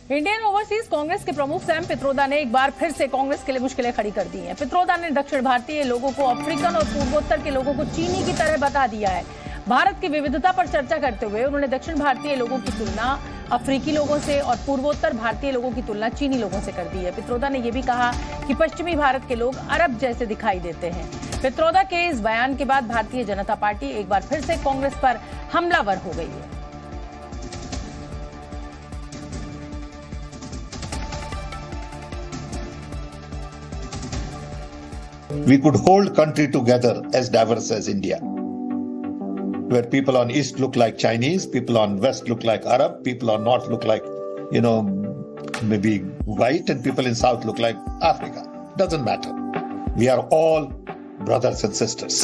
Indian overseas Congress के प्रमुख Sam Pitroda ने एक बार फिर से कांग्रेस के लिए मुश्किलें खड़ी कर दी हैं। पित्रोदा ने दक्षिण भारतीय लोगों को अफ्रीकन और पूर्वोत्तर के लोगों को चीनी की तरह बता दिया है। भारत की विविधता पर चर्चा करते हुए उन्होंने दक्षिण भारतीय लोगों की तुलना अफ्रीकी लोगों से और पूर्वोत्तर भारतीय लोगों की तुलना चीनी लोगों से कर दी है। पित्रोदा ने यह भी कहा कि पश्चिमी भारत के लोग अरब जैसे दिखाई देते हैं। पित्रोदा के इस बयान के बाद भारतीय जनता पार्टी एक बार फिर से कांग्रेस पर हमलावर हो गई है। We could hold country together as diverse as India, where people on east look like Chinese, people on west look like Arab, people on north look like, maybe white, and people in south look like Africa. Doesn't matter. We are all brothers and sisters.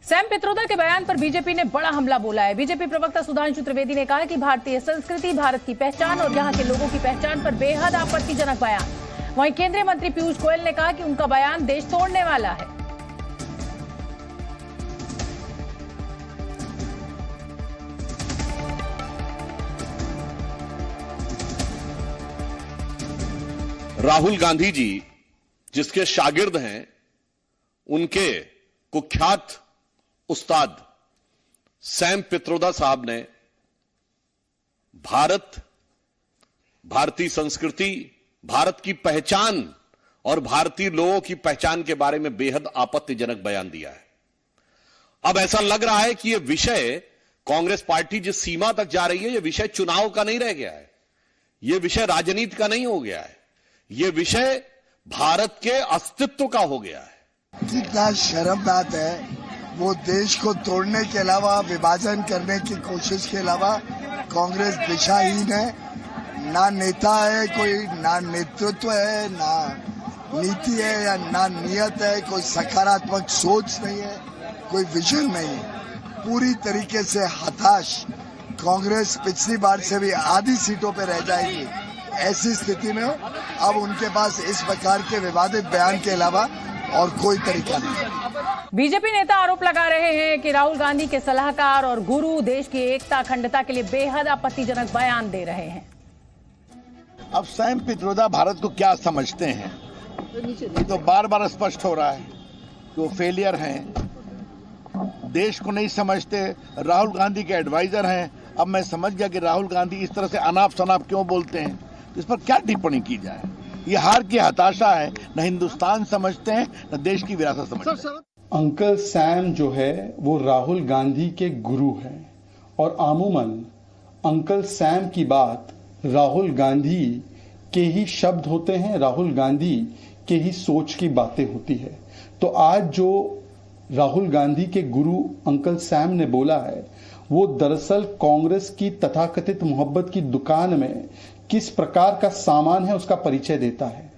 Sam Pitroda के बयान पर BJP ने बड़ा हमला बोला है। BJP प्रवक्ता सुधांशु त्रिवेदी ने कहा कि भारतीय संस्कृति, भारत की पहचान और यहाँ के लोगों की पहचान पर बेहद आपत्तिजनक बयान। वहीं केंद्रीय मंत्री पीयूष गोयल ने कहा कि उनका बयान देश तोड़ने वाला है। राहुल गांधी जी जिसके शागिर्द हैं, उनके कुख्यात उस्ताद सैम पित्रोदा साहब ने भारत, भारतीय संस्कृति, भारत की पहचान और भारतीय लोगों की पहचान के बारे में बेहद आपत्तिजनक बयान दिया है। अब ऐसा लग रहा है कि यह विषय कांग्रेस पार्टी जिस सीमा तक जा रही है, यह विषय चुनाव का नहीं रह गया है, यह विषय राजनीति का नहीं हो गया है, यह विषय भारत के अस्तित्व का हो गया है। कितना शर्मनाक है, वो देश को तोड़ने के अलावा, विभाजन करने की कोशिश के अलावा कांग्रेस दिशाहीन है। ना नेता है कोई, ना नेतृत्व है, ना नीति है या ना नियत है, कोई सकारात्मक सोच नहीं है, कोई विजन नहीं है। पूरी तरीके से हताश कांग्रेस पिछली बार से भी आधी सीटों पे रह जाएगी। ऐसी स्थिति में अब उनके पास इस प्रकार के विवादित बयान के अलावा और कोई तरीका नहीं। बीजेपी नेता आरोप लगा रहे हैं कि राहुल गांधी के सलाहकार और गुरु देश की एकता, अखंडता के लिए बेहद आपत्तिजनक बयान दे रहे हैं। अब सैम पित्रोदा भारत को क्या समझते हैं, ये तो बार बार स्पष्ट हो रहा है कि वो फेलियर हैं, देश को नहीं समझते, राहुल गांधी के एडवाइजर हैं। अब मैं समझ गया कि राहुल गांधी इस तरह से अनाप शनाप क्यों बोलते हैं, इस पर क्या टिप्पणी की जाए। ये हार की हताशा है, न हिंदुस्तान समझते हैं न देश की विरासत समझते हैं। अंकल सैम जो है वो राहुल गांधी के गुरु हैं और अमूमन अंकल सैम की बात राहुल गांधी के ही शब्द होते हैं, राहुल गांधी के ही सोच की बातें होती है। तो आज जो राहुल गांधी के गुरु अंकल सैम ने बोला है, वो दरअसल कांग्रेस की तथाकथित मोहब्बत की दुकान में किस प्रकार का सामान है उसका परिचय देता है।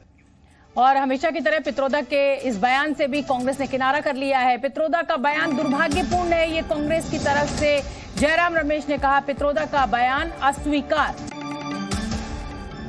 और हमेशा की तरह पित्रोदा के इस बयान से भी कांग्रेस ने किनारा कर लिया है। पित्रोदा का बयान दुर्भाग्यपूर्ण है, ये कांग्रेस की तरफ से जयराम रमेश ने कहा। पित्रोदा का बयान अस्वीकार।